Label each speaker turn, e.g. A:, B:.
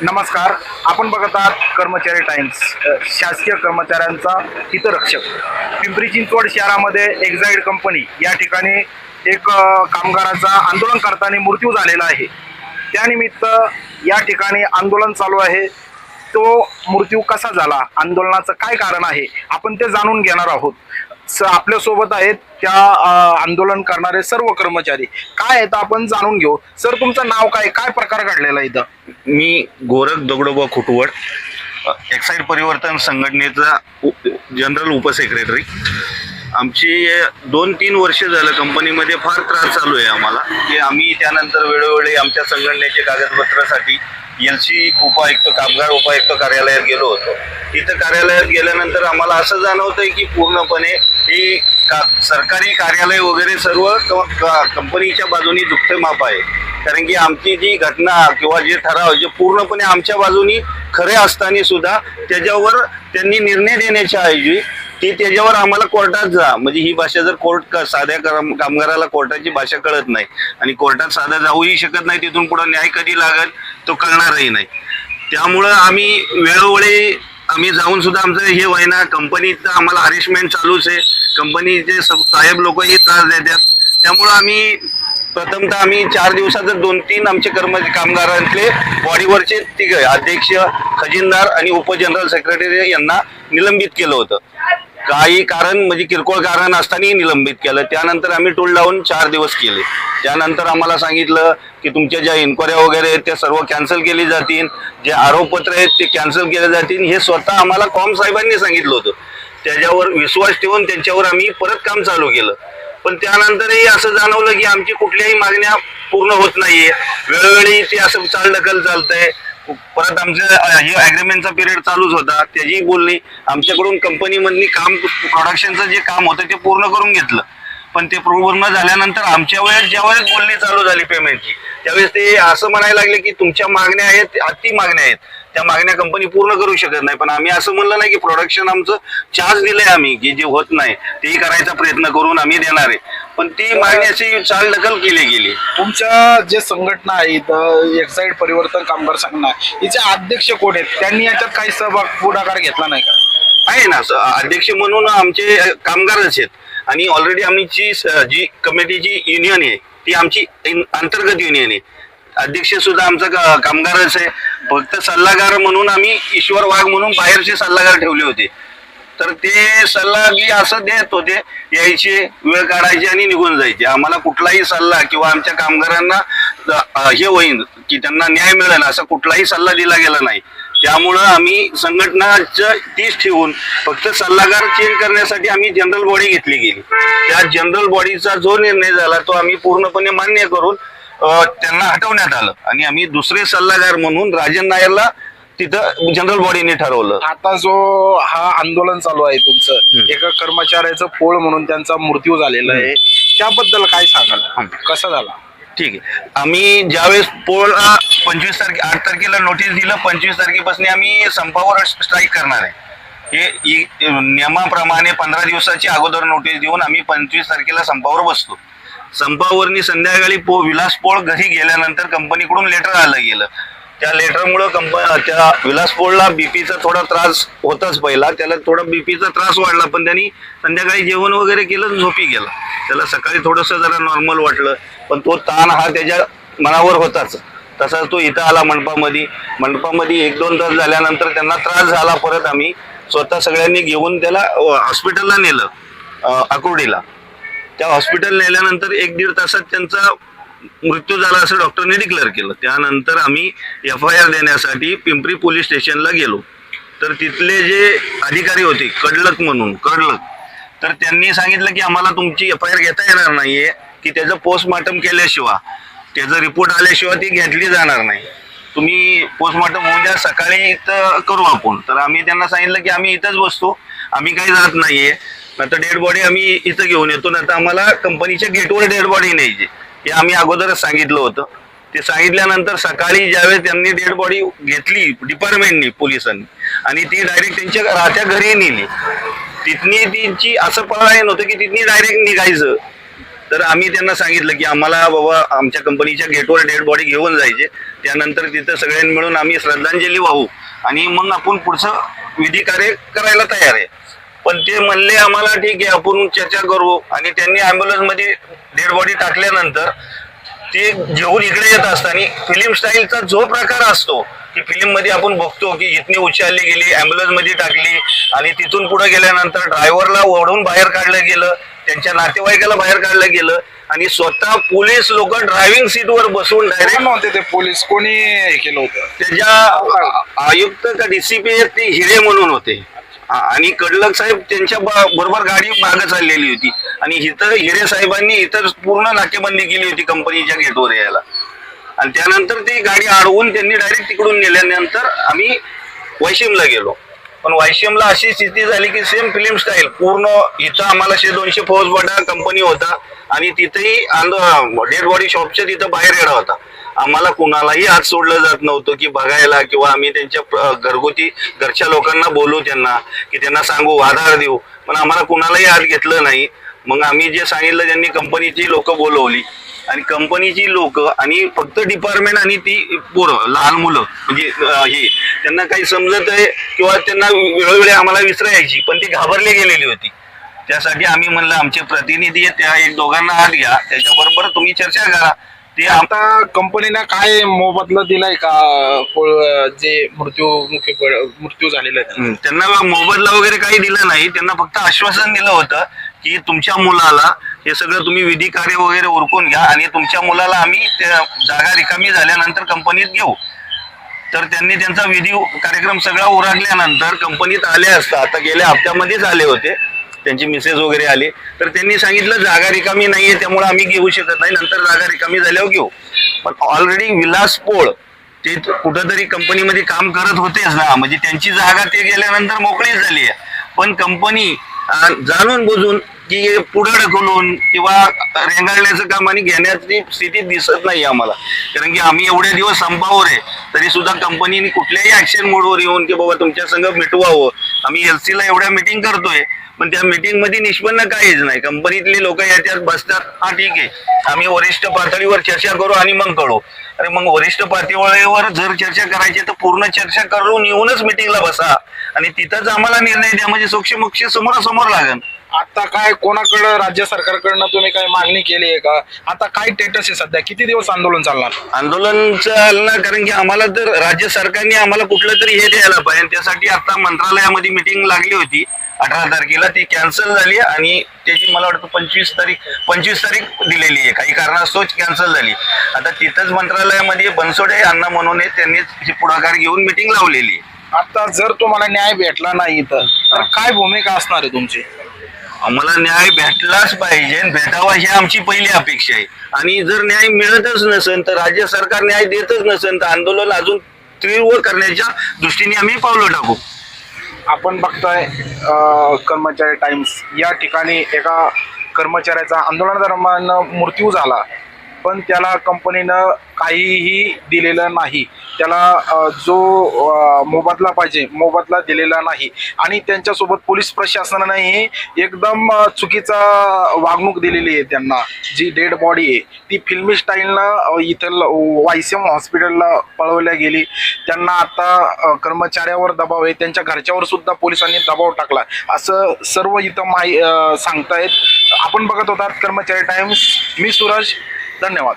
A: नमस्कार. आपण बघत आहात कर्मचारी टाइम्स, शासकीय कर्मचाऱ्यांचा हितरक्षक. पिंपरी चिंचवड शहरामध्ये एक्झाईड कंपनी या ठिकाणी एक कामगाराचा आंदोलन करताना मृत्यू झालेला आहे. त्यानिमित्त या ठिकाणी आंदोलन चालू आहे. तो मृत्यू कसा झाला, आंदोलनाचं काय कारण आहे, आपण ते जाणून घेणार आहोत. आपल्यासोबत आहेत त्या आंदोलन करणारे सर्व कर्मचारी. काय आहेत आपण जाणून घेऊ. सर, तुमचं नाव काय, काय प्रकार घडलेला इथं?
B: मी गोरख दगडोबा खुटवड, एक्साईड परिवर्तन संघटनेचा जनरल उपसेक्रेटरी. आमची 2-3 वर्ष झालं कंपनीमध्ये फार त्रास चालू आहे आम्हाला, की आम्ही त्यानंतर वेळोवेळी आमच्या संघटनेचे कागदपत्रासाठी एलसी उपायुक्त, कामगार उपायुक्त कार्यालयात गेलो होतो. तिथं कार्यालयात गेल्यानंतर आम्हाला असं जाणवतंय की पूर्णपणे ही सरकारी कार्यालय वगैरे सर्व कंपनीच्या बाजूनी दुःख माप आहे. कारण की आमची जी घटना किंवा जे ठराव जे पूर्णपणे आमच्या बाजूनी खरे असताना सुद्धा त्याच्यावर त्यांनी निर्णय देण्याच्या ऐवजी त्याच्यावर आम्हाला कोर्टात जा, म्हणजे ही भाषा जर कोर्ट साध्या कामगाराला कोर्टाची भाषा कळत नाही आणि कोर्टात साधा जाऊही शकत नाही, तिथून पुढे न्याय कधी लागेल तो कळणारही नाही. त्यामुळं आम्ही वेळोवेळी आम्ही जाऊन सुद्धा आमचं हे व्हायना, कंपनीचं आम्हाला हॅरेसमेंट चालूच आहे, कंपनीचे साहेब लोकही त्रास देतात. त्यामुळं आम्ही प्रथमतः आम्ही 4 दिवसाचं 2-3 आमचे कामगारांतले बॉडीवरचे तिघ अध्यक्ष, खजिनदार आणि उपजनरल सेक्रेटरी यांना निलंबित केलं होतं. काही कारण म्हणजे किरकोळ कारण असतानाही निलंबित केलं. त्यानंतर आम्ही टूल डाऊन 4 दिवस केले. त्यानंतर आम्हाला सांगितलं की तुमच्या ज्या इन्क्वायऱ्या वगैरे आहेत त्या सर्व कॅन्सल केली जातील, जे आरोपपत्र आहेत ते कॅन्सल केले जातील. हे स्वतः आम्हाला कॉम साहेबांनी सांगितलं होतं. त्याच्यावर विश्वास ठेवून त्यांच्यावर आम्ही परत काम चालू केलं. पण त्यानंतरही असं जाणवलं की आमची कुठल्याही मागण्या पूर्ण होत नाहीये. वेळोवेळी ते असं चालढकल चालतंय. परत आमचं हे ॲग्रीमेंटचा पिरियड चालूच होता, त्याची बोलणी आमच्याकडून कंपनीमधली काम प्रोडक्शनचं जे काम होतं ते पूर्ण करून घेतलं. पण ते पूर्ण झाल्यानंतर आमच्या वेळेस ज्यावेळेस बोलणी चालू झाली पेमेंटची, त्यावेळेस ते असं म्हणायला लागले की तुमच्या मागण्या आहेत, अति मागण्या आहेत, त्या मागण्या कंपनी पूर्ण करू शकत नाही. पण आम्ही असं म्हणलं नाही की प्रोडक्शन आमचं चार्ज दिलंय आम्ही, की जे होत नाही तेही करायचा प्रयत्न करून आम्ही देणार आहे. पण ती मागण्याची चालढकल केली गेली.
A: तुमच्या जे संघटना आहे इथं एक्साईड परिवर्तन कामगार संघटना, हिचे अध्यक्ष कोण आहेत? त्यांनी याच्यात काही पुढाकार घेतला नाही का?
B: आहे ना, अध्यक्ष म्हणून आमचे कामगारच आहेत आणि ऑलरेडी आमची जी कमिटीची युनियन आहे ती आमची अंतर्गत युनियन आहे. अध्यक्ष सुद्धा आमचा कामगारच आहे. फक्त सल्लागार म्हणून आम्ही ईश्वर वाघ म्हणून बाहेरचे सल्लागार ठेवले होते. तर ते सल्लागी असं देत होते, यायचे, वेळ काढायचे आणि निघून जायचे. आम्हाला कुठलाही सल्ला किंवा आमच्या कामगारांना हे होईल की त्यांना न्याय मिळेल असा कुठलाही सल्ला दिला गेला नाही. त्यामुळं आम्ही संघटनाचं तीच ठेवून फक्त सल्लागार चेंज करण्यासाठी आम्ही जनरल बॉडी घेतली गेली. त्या जनरल बॉडीचा जो निर्णय झाला तो आम्ही पूर्णपणे मान्य करून त्यांना हटवण्यात आलं आणि आम्ही दुसरे सल्लागार म्हणून राजन नायरला तिथं जनरल बॉडीने ठरवलं.
A: आता जो हा आंदोलन चालू आहे तुमचं, एका कर्मचाऱ्याचं पोळ म्हणून त्यांचा मृत्यू झालेला आहे, त्याबद्दल काय सांगाल, कसं झाला?
B: ठीक आहे. आम्ही ज्यावेळेस पोळला 8 तारखेला नोटीस दिलं, 25 तारखेपासून आम्ही संपावर स्ट्राईक करणार आहे. हे नियमाप्रमाणे 15 दिवसाची अगोदर नोटीस देऊन आम्ही 25 तारखेला संपावर बसतो. संपावरनी संध्याकाळी विलास पोळ घरी गेल्यानंतर कंपनीकडून लेटर आलं गेलं. त्या लेटरमुळं त्या विलास पोळला बीपीचा थोडा त्रास होताच पहिला, त्याला थोडा बीपीचा त्रास वाढला. पण त्यांनी संध्याकाळी जेवण वगैरे केलं, झोपी गेला. त्याला सकाळी थोडंसं जरा नॉर्मल वाटलं, पण तो ताण हा त्याच्या मनावर होताच. तसाच तो इथं आला मंडपामध्ये 1-2 तास झाल्यानंतर त्यांना त्रास झाला. परत आम्ही स्वतः सगळ्यांनी घेऊन त्याला हॉस्पिटलला नेलं, आकुर्डीला. त्या हॉस्पिटल नेल्यानंतर 1-1.5 तासात त्यांचा मृत्यू झाला असं डॉक्टरने डिक्लेअर केलं. त्यानंतर आम्ही FIR देण्यासाठी पिंपरी पोलीस स्टेशनला गेलो. तर तिथले जे अधिकारी होते कडलक, तर त्यांनी सांगितलं की आम्हाला तुमची FIR घेता येणार नाहीये, की त्याचं पोस्टमॉर्टम केल्याशिवाय, त्याचं रिपोर्ट आल्याशिवाय ती घेतली जाणार नाही. तुम्ही पोस्टमॉर्टम होऊन द्या, सकाळी इथं करू आपण. तर आम्ही त्यांना सांगितलं की आम्ही इथंच बसतो, आम्ही काही जात नाहीये. नंतर डेड बॉडी आम्ही इथं घेऊन येतो, नंतर आम्हाला कंपनीच्या गेटवर डेड बॉडी न्यायची हे आम्ही अगोदरच सांगितलं होतं. ते सांगितल्यानंतर सकाळी ज्यावेळेस त्यांनी डेड बॉडी घेतली डिपार्टमेंटनी, पोलिसांनी, आणि ती डायरेक्ट त्यांच्या राहत्या घरी नेली. तिथनी त्यांची असं पळायला नव्हतं की तिथनी डायरेक्ट निघायचं. तर आम्ही त्यांना सांगितलं की आम्हाला बाबा आमच्या कंपनीच्या गेटवर डेड बॉडी घेऊन जायचे, त्यानंतर तिथं सगळ्यांनी मिळून आम्ही श्रद्धांजली वाहू आणि मग आपण पुढचं विधी कार्य करायला तयार आहे. पण ते म्हणले आम्हाला ठीक आहे आपण चर्चा करू, आणि त्यांनी ॲम्ब्युलन्समध्ये डेड बॉडी टाकल्यानंतर ते घेऊन इकडे येत असताना फिल्म स्टाईलचा जो प्रकार असतो की फिल्ममध्ये आपण बघतो की इथनी उचलली गेली, ॲम्ब्युलन्समध्ये टाकली आणि तिथून पुढे गेल्यानंतर ड्रायव्हरला ओढून बाहेर काढलं गेलं, त्यांच्या नातेवाईकाला बाहेर काढलं गेलं आणि स्वतः पोलीस लोक ड्रायव्हिंग सीटवर बसून डायरेक्ट
A: नव्हते ते पोलीस, कोणी हे केलं होतं?
B: त्याच्या आयुक्त का डीसीपी ते हिरे म्हणून होते आणि कडलक साहेब त्यांच्या बरोबर गाडी मागे चाललेली होती आणि इथं हिरे साहेबांनी इथं पूर्ण नाकेबंदी केली होती कंपनीच्या गेटवर यायला. आणि त्यानंतर ती गाडी अडवून त्यांनी डायरेक्ट तिकडून नेल्यानंतर आम्ही वायशिमला गेलो. पण वायशिमला अशी स्थिती झाली की सेम फिल्म स्टाईल पूर्ण इथं आम्हाला 100-200 फौजफाटा कंपनी होता आणि तिथेही डेड बॉडी शॉपच्या तिथं बाहेर येणं होता. आम्हाला कुणालाही हात सोडलं जात नव्हतं की बघायला किंवा आम्ही त्यांच्या घरगुती घरच्या लोकांना बोलू, त्यांना की त्यांना सांगू, आधार देऊ, पण आम्हाला कुणालाही हात घेतलं नाही. मग आम्ही जे सांगितलं त्यांनी कंपनीची लोक बोलवली आणि कंपनीची लोक आणि फक्त डिपार्टमेंट आणि ती पोरं लहान मुलं म्हणजे हे त्यांना काही समजत आहे किंवा त्यांना वेळोवेळी आम्हाला विसरायची, पण ती घाबरली गेलेली होती. त्यासाठी आम्ही म्हणलं आमचे प्रतिनिधी आहेत त्या एक दोघांना हात घ्या, त्याच्याबरोबर तुम्ही चर्चा करा. ते
A: आता कंपनीने काय मोबदला दिलाय का जे मृत्यू झालेला आहे?
B: त्यांना मोबदला वगैरे काही दिला नाही, त्यांना फक्त आश्वासन दिलं होतं की तुमच्या मुलाला हे सगळं तुम्ही विधी कार्य वगैरे उरकून घ्या आणि तुमच्या मुलाला आम्ही त्या जागा रिकामी झाल्यानंतर कंपनीत घेऊ. तर त्यांनी त्यांचा विधी कार्यक्रम सगळा उरकल्यानंतर कंपनीत आले असता, आता गेल्या हप्त्यामध्येच आले होते, त्यांची मिसेस वगैरे आले, तर त्यांनी सांगितलं जागा रिकामी नाहीये त्यामुळे आम्ही घेऊ शकत नाही, नंतर जागा रिकामी झाल्यावर घेऊ. पण ऑलरेडी विलास पोळ ते कुठंतरी कंपनीमध्ये काम करत होतेच ना, म्हणजे त्यांची जागा ते गेल्यानंतर मोकळीच झाली आहे. पण कंपनी जाणून बुजून की पुढे ढकलून किंवा रेंगाळण्याचं काम आणि घेण्याची स्थिती दिसत नाही आम्हाला, कारण की आम्ही एवढे दिवस संपावर आहे तरी सुद्धा कंपनीने कुठल्याही ऍक्शन मोडवर येऊन की बाबा तुमच्या संघ मिटवावं, आम्ही LC ला एवढ्या मीटिंग करतोय पण त्या मीटिंग मध्ये निष्पन्न काहीच नाही. कंपनीतले लोक याच्यात बसतात, हा ठीक आहे आम्ही वरिष्ठ पातळीवर चर्चा करू आणि मग कळू. अरे मग वरिष्ठ पातळीवर जर चर्चा करायची तर पूर्ण चर्चा करून येऊनच मीटिंगला बसा आणि तिथंच आम्हाला निर्णय द्या, म्हणजे सोक्षमोक्ष समोरासमोर लागेल.
A: आता काय कोणाकडं राज्य सरकारकडनं तुम्ही काय मागणी केली आहे का? आता काय स्टेटस आहे सध्या? किती दिवस आंदोलन चालणार?
B: आंदोलन चालणार, कारण की आम्हाला तर राज्य सरकारने आम्हाला कुठलं तरी हे द्यायला पाहिजे. त्यासाठी आता मंत्रालयामध्ये मीटिंग लागली होती 18 तारखेला, ती कॅन्सल झाली आणि त्याची मला वाटतं 25 तारीख दिलेली आहे, काही कारणास्तव कॅन्सल झाली. आता तिथंच मंत्रालयामध्ये बनसोडे अण्णा म्हणून त्यांनी पुढाकार घेऊन मीटिंग लावलेली आहे.
A: आता जर तुम्हाला न्याय भेटला नाही तर काय भूमिका असणार आहे तुमची?
B: आम्हाला न्याय भेटलाच पाहिजे, भेटावा ही आमची पहिली अपेक्षा आहे. आणि जर न्याय मिळतच नसेल तर राज्य सरकार न्याय देतच नसेल तर आंदोलन अजून तीव्र करण्याच्या दृष्टीने आम्ही पावलं टाकू.
A: आपण बघताय कर्मचारी टाइम्स या ठिकाणी एका कर्मचाऱ्याचा आंदोलनादरम्यान मृत्यू झाला, पण त्याला कंपनीनं काहीही दिलेलं नाही, त्याला जो मोबदला पाहिजे मोबदला दिलेला नाही. आणि त्यांच्यासोबत पोलीस प्रशासनानेही एकदम चुकीचा वागणूक दिलेली आहे त्यांना. जी डेड बॉडी आहे ती फिल्मी स्टाईलनं इथं YCM हॉस्पिटलला पळवल्या गेली. त्यांना आता कर्मचाऱ्यावर दबाव आहे, त्यांच्या घरच्यावर सुद्धा पोलिसांनी दबाव टाकला असं सर्व इथं सांगतायत. आपण बघत होतात कर्मचारी टाइम्स, मी सूरज, धन्यवाद.